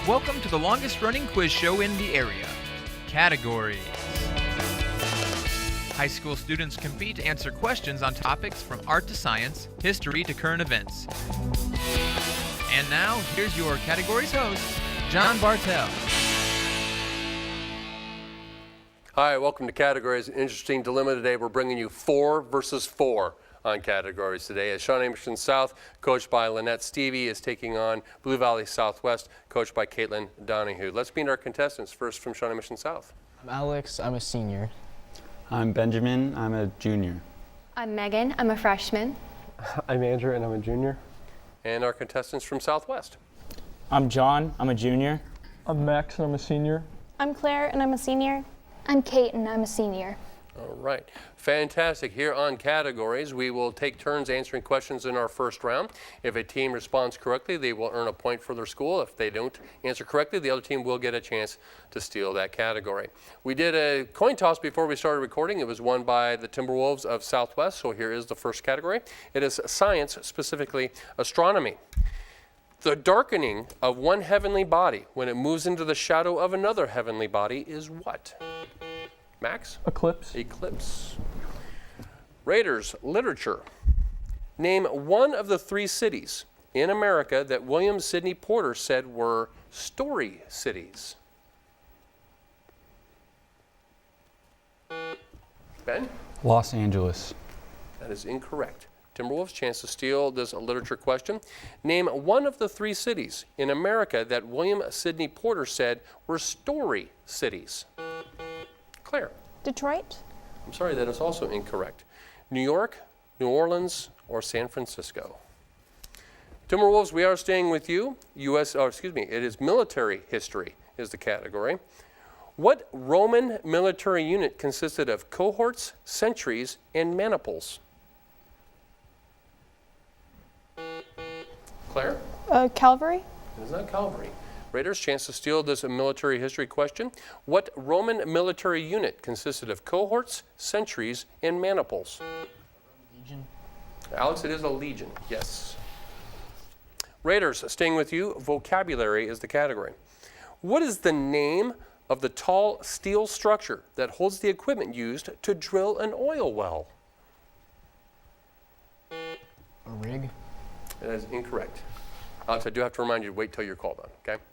Welcome to the longest running quiz show in the area. Categories. High school students compete to answer questions on topics from art to science, history to current events. And now, here's your categories host, John Bartell. Hi, welcome to Categories. An interesting dilemma today. We're bringing you 4 versus 4 on Categories today. As Shawnee Mission South, coached by Lynette Stevie, is taking on Blue Valley Southwest, coached by Caitlin Donahue. Let's meet our contestants. First from Shawnee Mission South. I'm Alex. I'm a senior. I'm Benjamin. I'm a junior. I'm Megan. I'm a freshman. I'm Andrew, and I'm a junior. And our contestants from Southwest. I'm John. I'm a junior. I'm Max, and I'm a senior. I'm Claire, and I'm a senior. I'm Kate, and I'm a senior. All right, fantastic. Here on Categories, we will take turns answering questions in our first round. If a team responds correctly, they will earn a point for their school. If they don't answer correctly, the other team will get a chance to steal that category. We did a coin toss before we started recording. It was won by the Timberwolves of Southwest, so here is the first category. It is science, specifically astronomy. The darkening of one heavenly body when it moves into the shadow of another heavenly body is what? Max? Eclipse. Eclipse. Raiders, literature. Name one of the 3 cities in America that William Sidney Porter said were story cities. Ben? Los Angeles. That is incorrect. Timberwolves, chance to steal this literature question. Name one of the 3 cities in America that William Sidney Porter said were story cities. Claire? Detroit. I'm sorry, that is also incorrect. New York, New Orleans, or San Francisco? Timberwolves, we are staying with you. It is military history is the category. What Roman military unit consisted of cohorts, sentries, and maniples? Claire? Cavalry. It is not cavalry. Raiders, chance to steal this military history question. What Roman military unit consisted of cohorts, sentries, and maniples? Legion. Alex, it is a legion, yes. Raiders, staying with you, vocabulary is the category. What is the name of the tall steel structure that holds the equipment used to drill an oil well? A rig. That is incorrect. Alex, I do have to remind you to wait till you're called on, okay?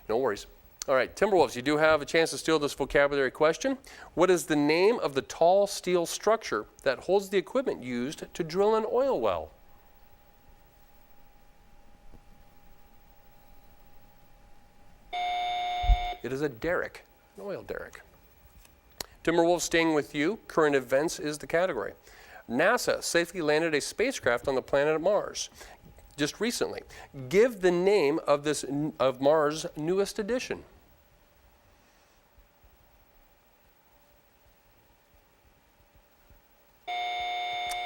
No worries. All right, Timberwolves, you do have a chance to steal this vocabulary question. What is the name of the tall steel structure that holds the equipment used to drill an oil well? It is a derrick, an oil derrick. Timberwolves, staying with you, current events is the category. NASA safely landed a spacecraft on the planet Mars just recently. Give the name of Mars' newest addition.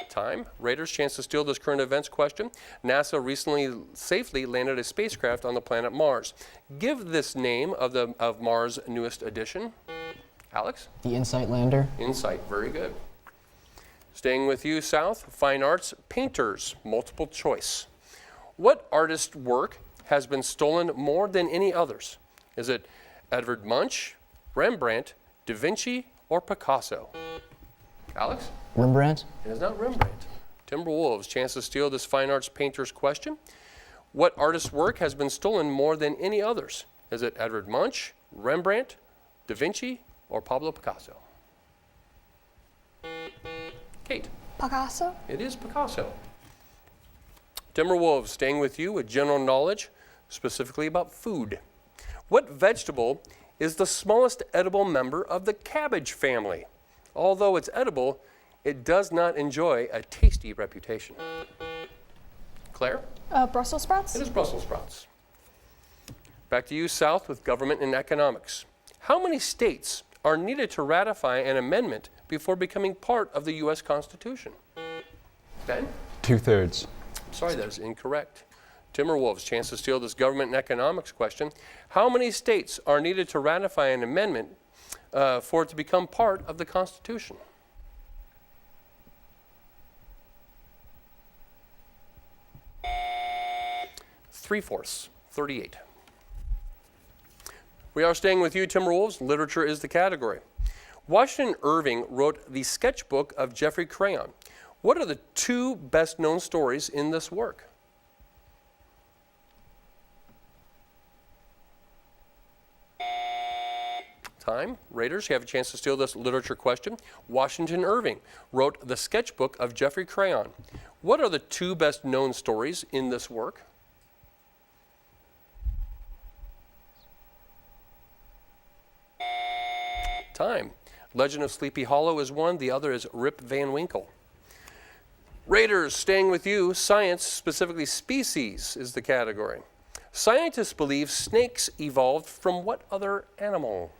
Time. Raiders, chance to steal this current events question. NASA recently safely landed a spacecraft on the planet Mars. Give this name of Mars' newest addition. Alex? The Insight lander. Insight. Very good. Staying with you, South. Fine arts, painters, multiple choice. What artist's work has been stolen more than any others? Is it Edvard Munch, Rembrandt, Da Vinci, or Picasso? Alex? Rembrandt. It is not Rembrandt. Timberwolves, chance to steal this fine arts painter's question. What artist's work has been stolen more than any others? Is it Edvard Munch, Rembrandt, Da Vinci, or Pablo Picasso? Kate? Picasso. It is Picasso. Timberwolves, staying with you with general knowledge, specifically about food. What vegetable is the smallest edible member of the cabbage family? Although it's edible, it does not enjoy a tasty reputation. Claire? Brussels sprouts. It is Brussels sprouts. Back to you, South, with government and economics. How many states are needed to ratify an amendment before becoming part of the U.S. Constitution? Ben? 2/3. Sorry, that is incorrect. Timberwolves, chance to steal this government and economics question. How many states are needed to ratify an amendment for it to become part of the Constitution? 3/4, 38. We are staying with you, Timberwolves. Literature is the category. Washington Irving wrote the sketchbook of Geoffrey Crayon. What are the two best-known stories in this work? Time. Raiders, you have a chance to steal this literature question. Washington Irving wrote the sketchbook of Geoffrey Crayon. What are the two best-known stories in this work? Time. Legend of Sleepy Hollow is one, the other is Rip Van Winkle. Raiders, staying with you, science, specifically species, is the category. Scientists believe snakes evolved from what other animal?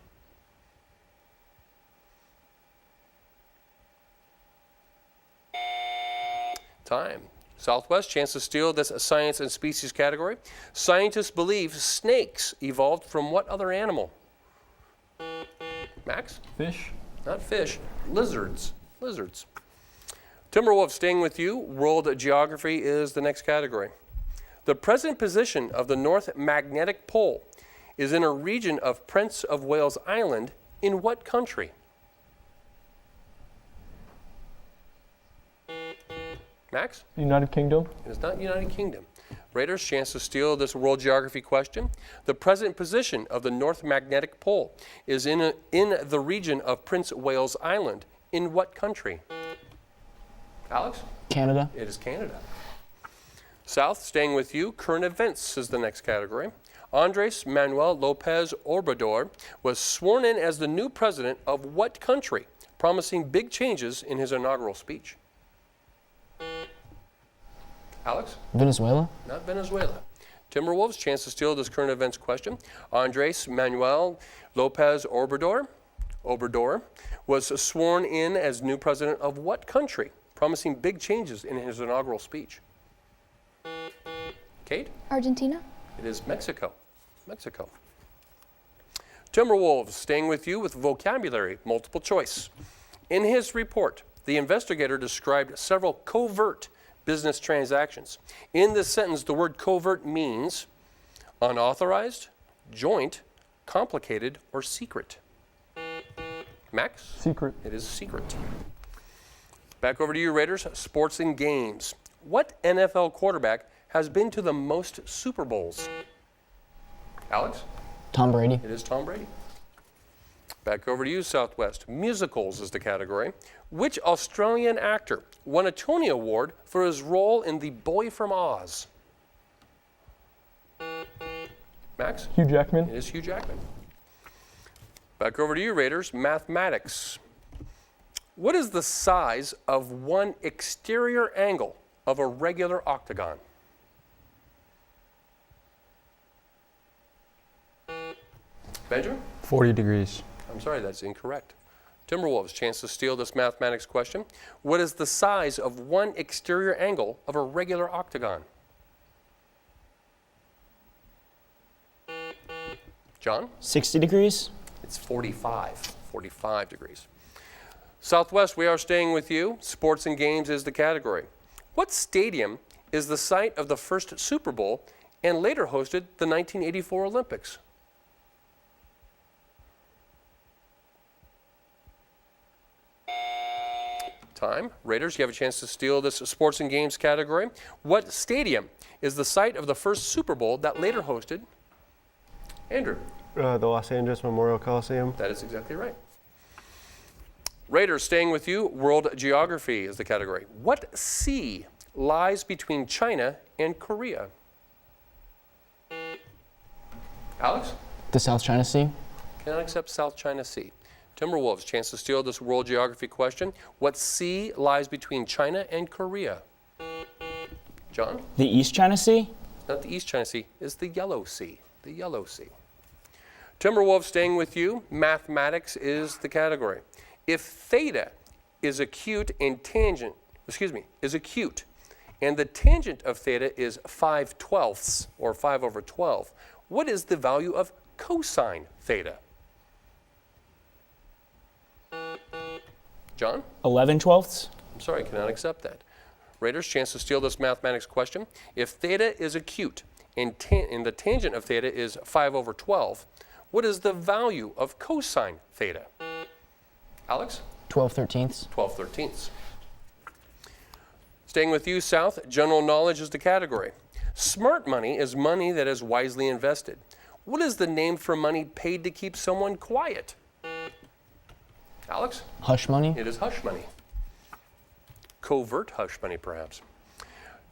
Time. Southwest, chance to steal this science and species category. Scientists believe snakes evolved from what other animal? Max? Fish. Not fish, lizards. Lizards. Timberwolf, staying with you, world geography is the next category. The present position of the North Magnetic Pole is in a region of Prince of Wales Island in what country? Max? United Kingdom. It is not United Kingdom. Raiders, chance to steal this world geography question. The present position of the North Magnetic Pole is in the region of Prince Wales Island. In what country? Alex? Canada. It is Canada. South, staying with you, current events is the next category. Andres Manuel Lopez Obrador was sworn in as the new president of what country, promising big changes in his inaugural speech? Alex? Venezuela. Not Venezuela. Timberwolves, chance to steal this current events question. Andres Manuel Lopez Obrador was sworn in as new president of what country, promising big changes in his inaugural speech? Kate? Argentina. It is Mexico. Mexico. Timberwolves, staying with you with vocabulary, multiple choice. In his report, the investigator described several covert business transactions. In this sentence, the word covert means unauthorized, joint, complicated, or secret. Max? Secret. It is secret. Back over to you, Raiders. Sports and games. What NFL quarterback has been to the most Super Bowls? Alex? Tom Brady. It is Tom Brady. Back over to you, Southwest. Musicals is the category. Which Australian actor won a Tony Award for his role in The Boy from Oz? Max? Hugh Jackman. It is Hugh Jackman. Back over to you, Raiders. Mathematics. What is the size of one exterior angle of a regular octagon? Benjamin? 40 degrees. I'm sorry, that's incorrect. Timberwolves, chance to steal this mathematics question. What is the size of one exterior angle of a regular octagon? John? 60 degrees. It's 45 degrees. Southwest, we are staying with you. Sports and games is the category. What stadium is the site of the first Super Bowl and later hosted the 1984 Olympics? Time. Raiders, you have a chance to steal this sports and games category. What stadium is the site of the first Super Bowl that later hosted? Andrew. The Los Angeles Memorial Coliseum. That is exactly right. Raiders, staying with you, world geography is the category. What sea lies between China and Korea? Alex? The South China Sea. Cannot accept South China Sea. Timberwolves, chance to steal this world geography question. What sea lies between China and Korea? John? The East China Sea. Not the East China Sea, it's the Yellow Sea. The Yellow Sea. Timberwolves, staying with you, mathematics is the category. If theta is acute and the tangent of theta is 5/12 or 5/12, what is the value of cosine theta? John? 11/12. I'm sorry, I cannot accept that. Raiders, chance to steal this mathematics question. If theta is acute and the tangent of theta is 5/12, What is the value of cosine theta? Alex? 12/13. 12/13. Staying with you, South, general knowledge is the category. Smart money is money that is wisely invested. What is the name for money paid to keep someone quiet? Alex? Hush money. It is hush money. Covert hush money, perhaps.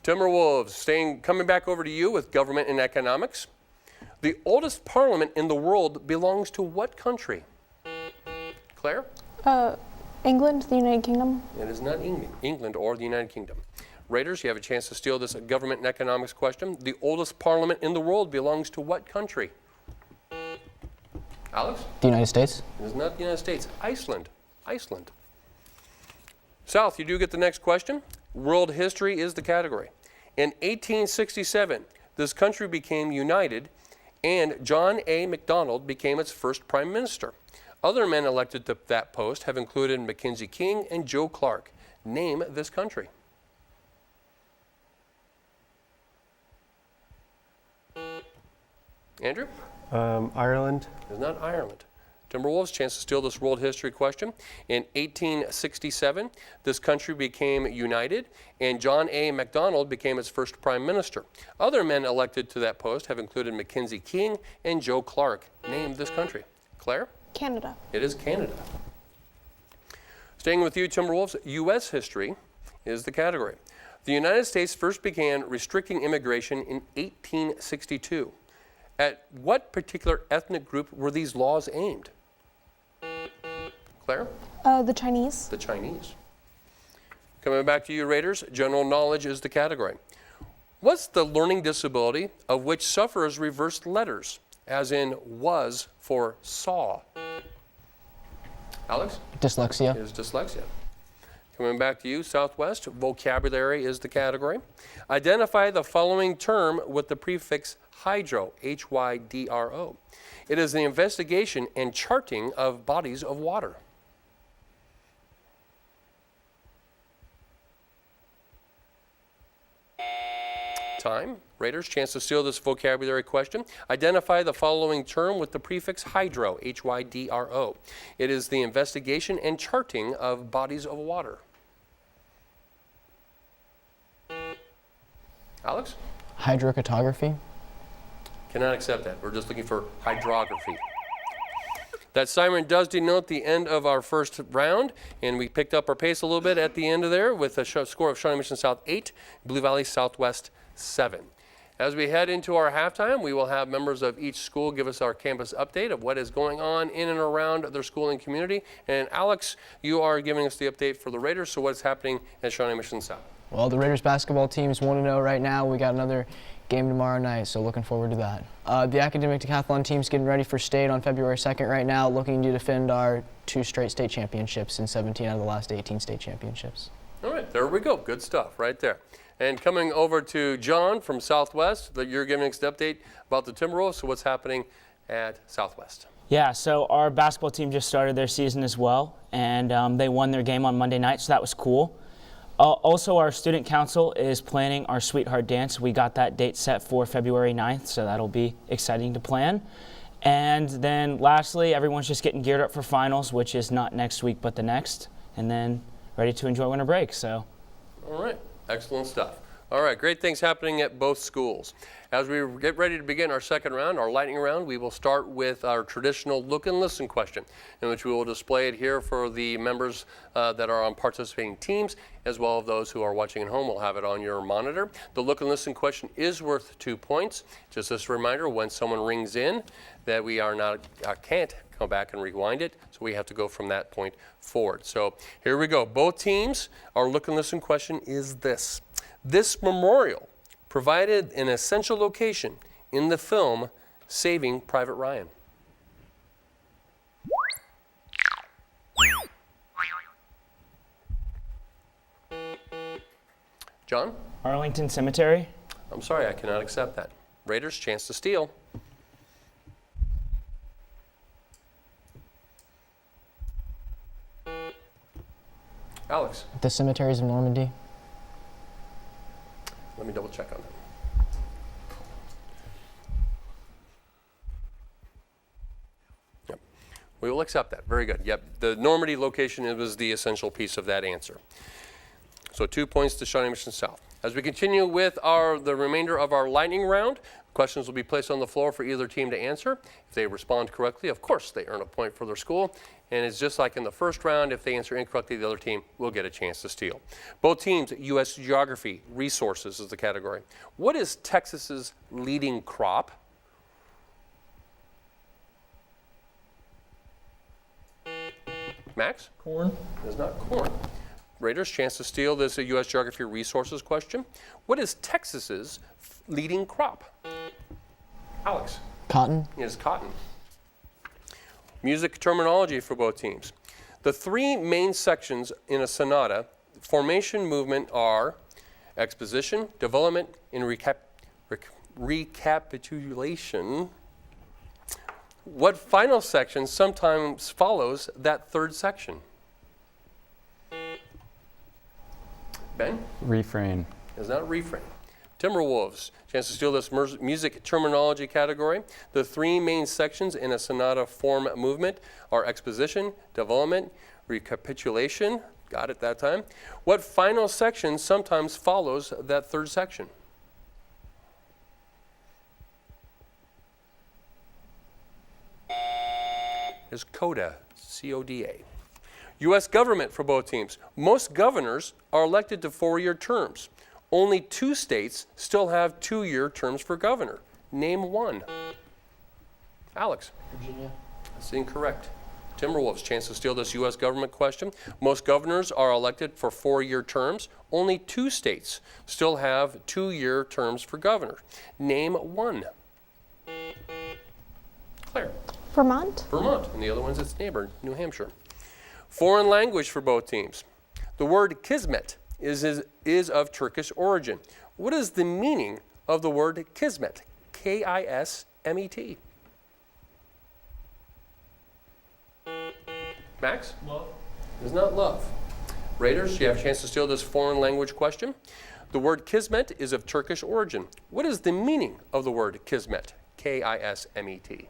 Timberwolves, coming back over to you with government and economics. The oldest parliament in the world belongs to what country? Claire? England, the United Kingdom. It is not England or the United Kingdom. Raiders, you have a chance to steal this government and economics question. The oldest parliament in the world belongs to what country? Alex? The United States. It is not the United States. Iceland. Iceland. South, you do get the next question. World history is the category. In 1867, this country became united and John A. MacDonald became its first prime minister. Other men elected to that post have included Mackenzie King and Joe Clark. Name this country. Andrew? Ireland. It is not Ireland. Timberwolves, chance to steal this world history question. In 1867, this country became united, and John A. MacDonald became its first prime minister. Other men elected to that post have included Mackenzie King and Joe Clark. Name this country. Claire? Canada. It is Canada. Staying with you, Timberwolves, U.S. history is the category. The United States first began restricting immigration in 1862. At what particular ethnic group were these laws aimed? Claire? The Chinese. The Chinese. Coming back to you, Raiders, general knowledge is the category. What's the learning disability of which sufferers reversed letters, as in was for saw? Alex? Dyslexia. It is dyslexia. Coming back to you, Southwest, vocabulary is the category. Identify the following term with the prefix hydro, H-Y-D-R-O. It is the investigation and charting of bodies of water. Time. Raiders, chance to steal this vocabulary question. Identify the following term with the prefix hydro, H-Y-D-R-O. It is the investigation and charting of bodies of water. Alex? Hydrocartography. Cannot accept that. We're just looking for hydrography. That siren does denote the end of our first round, and we picked up our pace a little bit at the end of there with a score of Shawnee Mission South 8, Blue Valley Southwest 7. As we head into our halftime, we will have members of each school give us our campus update of what is going on in and around their school and community. And Alex, you are giving us the update for the Raiders, so what's happening at Shawnee Mission South? Well, the Raiders basketball team's 1-0 right now. We got another game tomorrow night, so looking forward to that. The academic decathlon team's getting ready for state on February 2nd right now, looking to defend our 2 straight state championships in 17 out of the last 18 state championships. All right, there we go. Good stuff right there. And coming over to John from Southwest, you're giving us the update about the Timberwolves, so what's happening at Southwest? Yeah, so our basketball team just started their season as well, and they won their game on Monday night, so that was cool. Also, our student council is planning our Sweetheart Dance. We got that date set for February 9th, so that'll be exciting to plan. And then lastly, everyone's just getting geared up for finals, which is not next week but the next, and then ready to enjoy winter break. So. All right, excellent stuff. All right, great things happening at both schools. As we get ready to begin our second round, our lightning round, we will start with our traditional look and listen question, in which we will display it here for the members that are on participating teams, as well as those who are watching at home. We'll have it on your monitor. The look and listen question is worth 2 points. Just as a reminder, when someone rings in, that we are not can't come back and rewind it, so we have to go from that point forward. So here we go. Both teams, our look and listen question is this. This memorial provided an essential location in the film Saving Private Ryan. John? Arlington Cemetery. I'm sorry, I cannot accept that. Raiders, chance to steal. Alex? The cemeteries of Normandy. Let me double check on that. We will accept that. Very good. Yep, the Normandy location was the essential piece of that answer. So 2 points to Shawnee Mission South. As we continue with the remainder of our lightning round, questions will be placed on the floor for either team to answer. If they respond correctly, of course, they earn a point for their school. And it's just like in the first round, if they answer incorrectly, the other team will get a chance to steal. Both teams, U.S. Geography, resources is the category. What is Texas's leading crop? Max? Corn. It is not corn. Raiders, chance to steal this U.S. Geography resources question. What is Texas's leading crop? Alex? Cotton. It is cotton. Music terminology for both teams. The three main sections in a sonata formation movement are exposition, development, and recapitulation. What final section sometimes follows that third section? Ben? Refrain. Is not refrain. Timberwolves, chance to steal this music terminology category. The three main sections in a sonata form movement are exposition, development, recapitulation. Got it that time. What final section sometimes follows that third section? Is coda, C-O-D-A. U.S. government for both teams. Most governors are elected to 4-year terms. Only 2 states still have 2-year terms for governor. Name one. Alex. Virginia. That's incorrect. Timberwolves, chance to steal this U.S. government question. Most governors are elected for 4-year terms. Only 2 states still have 2-year terms for governor. Name one. Claire. Vermont. Vermont, and the other one's its neighbor, New Hampshire. Foreign language for both teams. The word kismet is of Turkish origin. What is the meaning of the word kismet? K-I-S-M-E-T. Max? Love. It's not love. Raiders, you have a chance to steal this foreign language question. The word kismet is of Turkish origin. What is the meaning of the word kismet? K-I-S-M-E-T.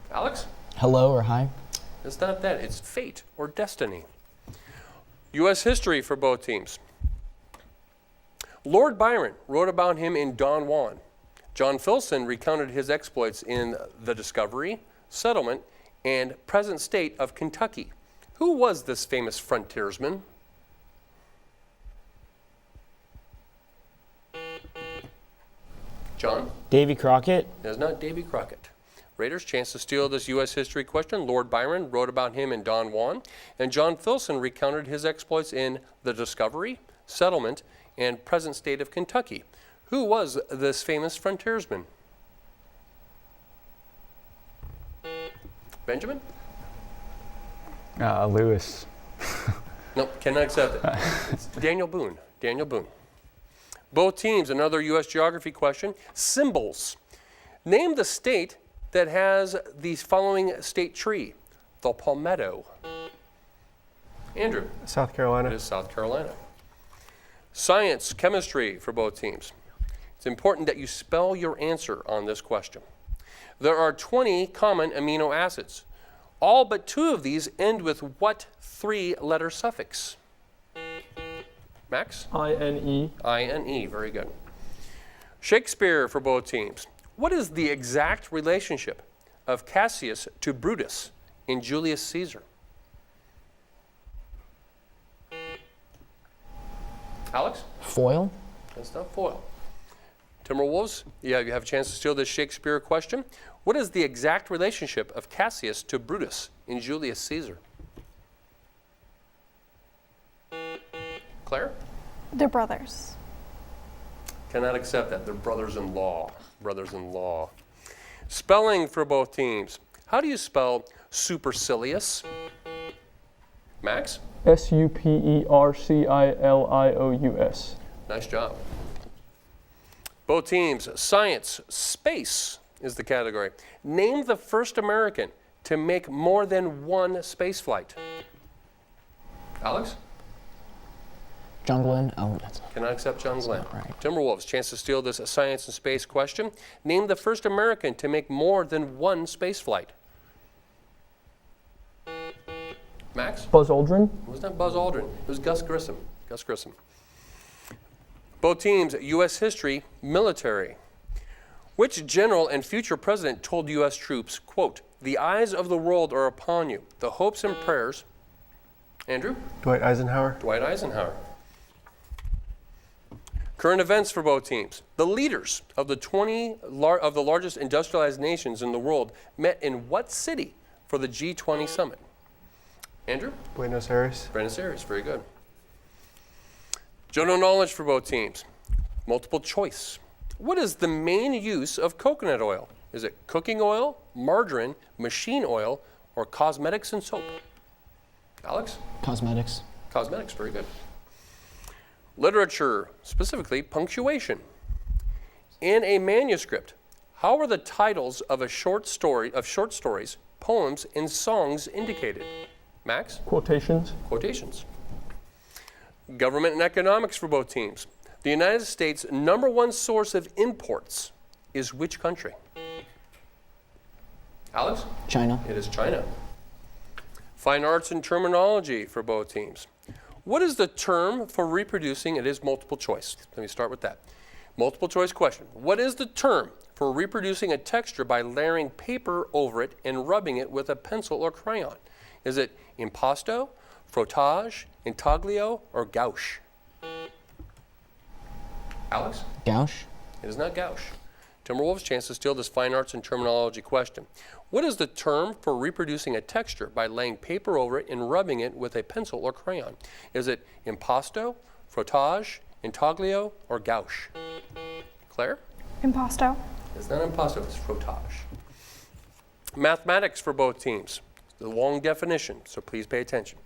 Alex? Hello or hi. It's not that. It's fate or destiny. U.S. history for both teams. Lord Byron wrote about him in Don Juan. John Filson recounted his exploits in The Discovery, Settlement, and Present State of Kentucky. Who was this famous frontiersman? John? Davy Crockett. It is not Davy Crockett. Raiders, chance to steal this U.S. history question. Lord Byron wrote about him in Don Juan, and John Filson recounted his exploits in The Discovery, Settlement, and Present State of Kentucky. Who was this famous frontiersman? Benjamin? Lewis. Nope, cannot accept it. It's Daniel Boone. Daniel Boone. Both teams, another U.S. geography question. Symbols. Name the state that has the following state tree. The palmetto. Andrew. South Carolina. It is South Carolina. Science, chemistry for both teams. It's important that you spell your answer on this question. There are 20 common amino acids. All but 2 of these end with what 3-letter suffix? Max? I-N-E. I-N-E, very good. Shakespeare for both teams. What is the exact relationship of Cassius to Brutus in Julius Caesar? Alex? Foil. That's not foil. Timberwolves, you have a chance to steal this Shakespeare question. What is the exact relationship of Cassius to Brutus in Julius Caesar? Claire? They're brothers. Cannot accept that. They're brothers-in-law. Brothers-in-law. Spelling for both teams. How do you spell supercilious? Max? S-U-P-E-R-C-I-L-I-O-U-S. Nice job. Both teams. Science. Space is the category. Name the first American to make more than one space flight. Alex? John Glenn. Oh, that's Cannot accept John Glenn. right. Timberwolves, chance to steal this science and space question. Name the first American to make more than one space flight. Max? Buzz Aldrin. It was not Buzz Aldrin. It was Gus Grissom. Gus Grissom. Both teams, U.S. history, military. Which general and future president told U.S. troops, quote, "The eyes of the world are upon you, the hopes and prayers." Andrew? Dwight Eisenhower. Dwight Eisenhower. Current events for both teams. The leaders of the largest industrialized nations in the world met in what city for the G20 summit? Andrew? Buenos Aires. Buenos Aires, very good. General knowledge for both teams. Multiple choice. What is the main use of coconut oil? Is it cooking oil, margarine, machine oil, or cosmetics and soap? Alex? Cosmetics. Cosmetics, very good. Literature, specifically punctuation. In a manuscript, how are the titles of short stories, poems, and songs indicated? Max? Quotations. Quotations. Government and economics for both teams. The United States' #1 source of imports is which country? Alex? China. It is China. Fine arts and terminology for both teams. What is the term for reproducing? It is multiple choice. Let me start with that. Multiple choice question. What is the term for reproducing a texture by layering paper over it and rubbing it with a pencil or crayon? Is it impasto, frottage, intaglio, or gouache? Alex? Gouache. It is not gouache. Timberwolves' chance to steal this fine arts and terminology question. What is the term for reproducing a texture by laying paper over it and rubbing it with a pencil or crayon? Is it impasto, frottage, intaglio, or gouache? Claire? Impasto. It's not impasto, it's frottage. Mathematics for both teams. The long definition, so please pay attention.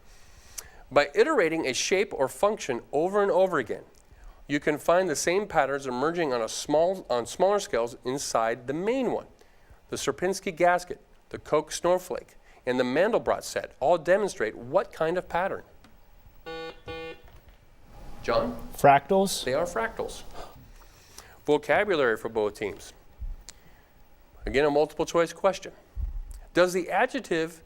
By iterating a shape or function over and over again, you can find the same patterns emerging on smaller scales inside the main one. The Sierpinski gasket, the Koch snowflake, and the Mandelbrot set all demonstrate what kind of pattern? John? Fractals. They are fractals. Vocabulary for both teams. Again, a multiple choice question. Does the adjective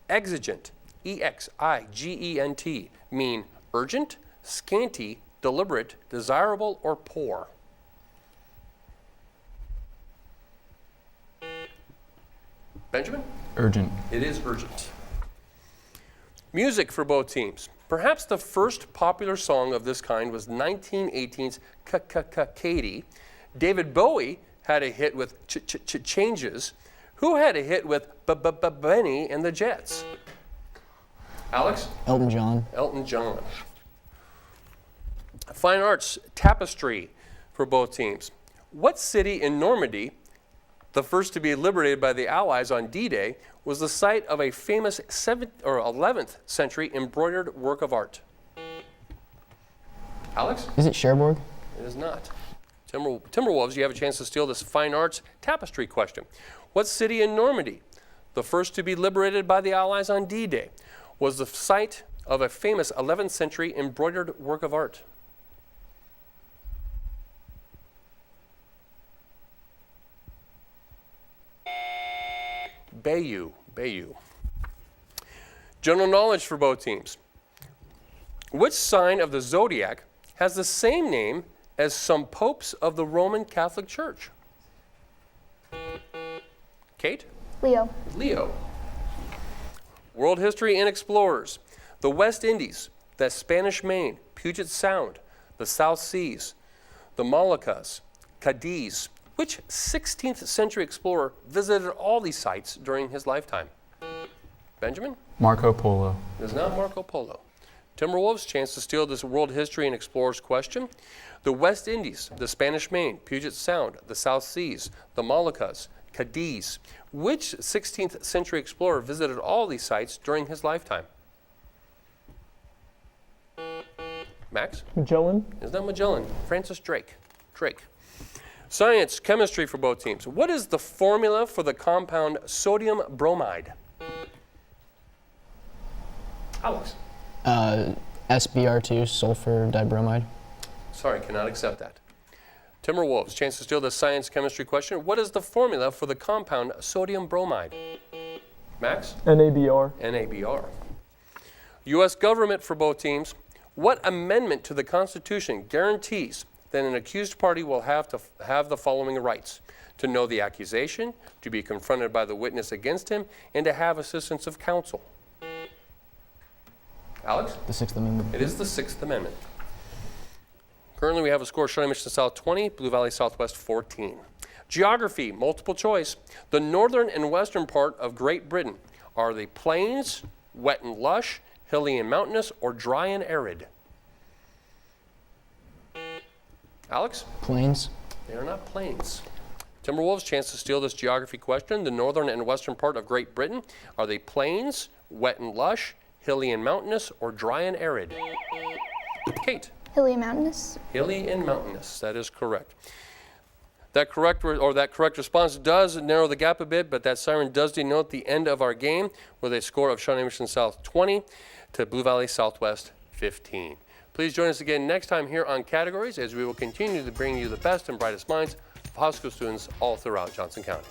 exigent, E-X-I-G-E-N-T, mean urgent, scanty, deliberate, desirable, or poor? Benjamin? Urgent. It is urgent. Music for both teams. Perhaps the first popular song of this kind was 1918's Katie. David Bowie had a hit with Changes. Who had a hit with Benny and the Jets? Alex? Elton John. Elton John. Fine arts, tapestry for both teams. What city in Normandy, the first to be liberated by the Allies on D-Day, was the site of a famous 7th or 11th century embroidered work of art? Alex? Is it Cherbourg? It is not. Timberwolves, you have a chance to steal this fine arts tapestry question. What city in Normandy, the first to be liberated by the Allies on D-Day, was the site of a famous 11th century embroidered work of art? Bayeux. General knowledge for both teams. Which sign of the zodiac has the same name as some popes of the Roman Catholic Church? Kate? Leo. Leo. World history and explorers. The West Indies, the Spanish Main, Puget Sound, the South Seas, the Moluccas, Cadiz. Which 16th century explorer visited all these sites during his lifetime? Benjamin? Marco Polo. It is not Marco Polo. Timberwolves, chance to steal this world history and explorers question. The West Indies, the Spanish Main, Puget Sound, the South Seas, the Moluccas, Cadiz. Which 16th century explorer visited all these sites during his lifetime? Max? Magellan. It's not Magellan. Francis Drake. Science, chemistry for both teams. What is the formula for the compound sodium bromide? Alex? SBr2, sulfur dibromide. Sorry, cannot accept that. Timberwolves, chance to steal the science, chemistry question. What is the formula for the compound sodium bromide? Max? NABR. NABR. U.S. government for both teams. What amendment to the Constitution guarantees that an accused party will have to have the following rights: to know the accusation, to be confronted by the witness against him, and to have assistance of counsel? Alex? The Sixth Amendment. It is the Sixth Amendment. Currently, we have a score: Shawnee Mission South 20, Blue Valley Southwest 14. Geography, multiple choice. The northern and western part of Great Britain, are they plains, wet and lush, hilly and mountainous, or dry and arid? Alex? Plains. They are not plains. Timberwolves, chance to steal this geography question. The northern and western part of Great Britain, are they plains, wet and lush, hilly and mountainous, or dry and arid? Kate? Hilly and mountainous. Hilly and mountainous, that is correct. That correct response does narrow the gap a bit, but that siren does denote the end of our game with a score of Shawnee Mission South 20 to Blue Valley Southwest 15. Please join us again next time here on Categories, as we will continue to bring you the best and brightest minds of high school students all throughout Johnson County.